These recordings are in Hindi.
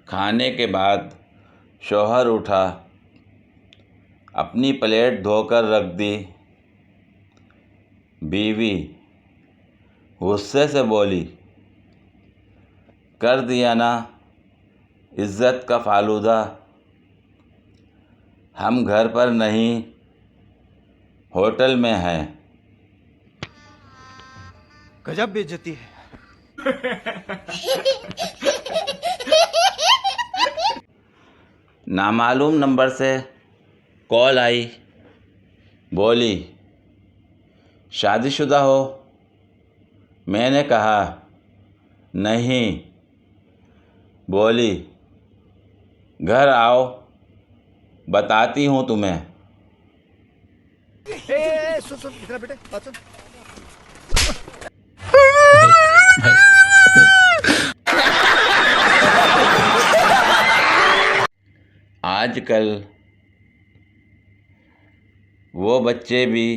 खाने के बाद शौहर उठा, अपनी प्लेट धोकर रख दी। बीवी गुस्से से बोली, कर दिया ना इज़्ज़त का फालूदा। हम घर पर नहीं होटल में हैं। गजब बेइज्जती है। नामालूम नंबर से कॉल आई। बोली, शादीशुदा हो? मैंने कहा, नहीं। बोली, घर आओ, बताती हूँ तुम्हें। सुन इधर बेटे, बात सुन। आजकल वो बच्चे भी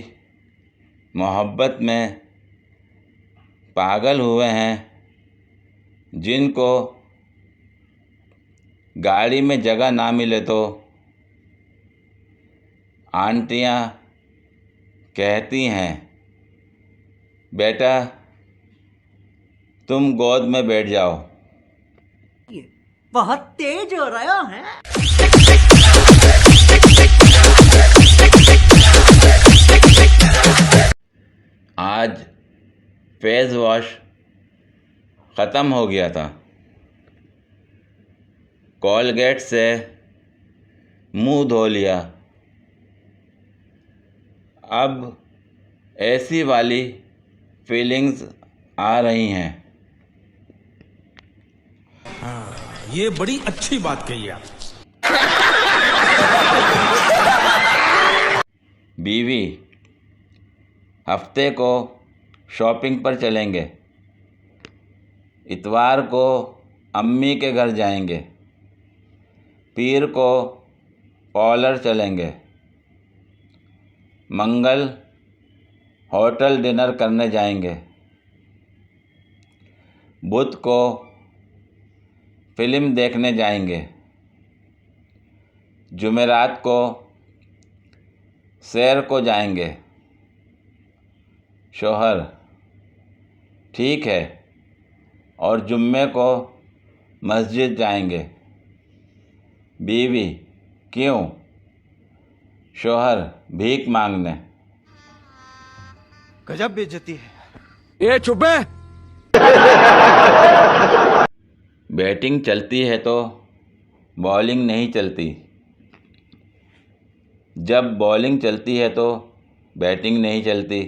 मोहब्बत में पागल हुए हैं जिनको गाड़ी में जगह ना मिले तो आंटियाँ कहती हैं, बेटा तुम गोद में बैठ जाओ। बहुत तेज हो रहा है। आज फेस वॉश ख़त्म हो गया था। कोलगेट से मुंह धो लिया। अब ऐसी वाली फीलिंग्स आ रही हैं। ये बड़ी अच्छी बात कही आप। बीवी, हफ्ते को शॉपिंग पर चलेंगे। इतवार को अम्मी के घर जाएंगे। पीर को पार्लर चलेंगे। मंगल होटल डिनर करने जाएंगे। बुध को फिल्म देखने जाएंगे। जुमेरात को सैर को जाएंगे। शौहर, ठीक है, और जुम्मे को मस्जिद जाएंगे। बीवी, क्यों? शौहर, भीख मांगने। गजब बेइज्जती है। ये चुप है। बैटिंग चलती है तो बॉलिंग नहीं चलती। जब बॉलिंग चलती है तो बैटिंग नहीं चलती।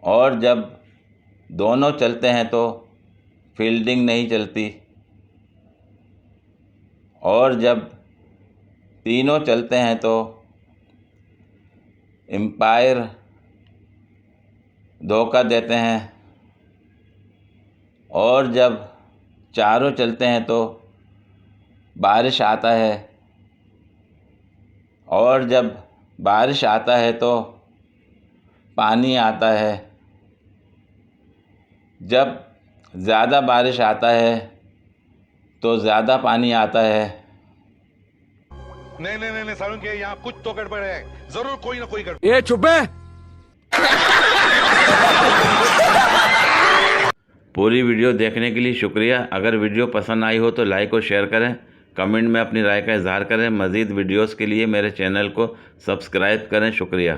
और जब दोनों चलते हैं तो फील्डिंग नहीं चलती। और जब तीनों चलते हैं तो एम्पायर धोखा देते हैं। और जब चारों चलते हैं तो बारिश आता है। और जब बारिश आता है तो पानी आता है। जब ज़्यादा बारिश आता है तो ज़्यादा पानी आता है। नहीं सारुण के यहाँ कुछ तो गड़बड़ है, जरूर कोई ना कोई गड़बड़। ये चुप है। पूरी वीडियो देखने के लिए शुक्रिया। अगर वीडियो पसंद आई हो तो लाइक और शेयर करें। कमेंट में अपनी राय का इजहार करें। मज़ीद वीडियोस के लिए मेरे चैनल को सब्सक्राइब करें। शुक्रिया।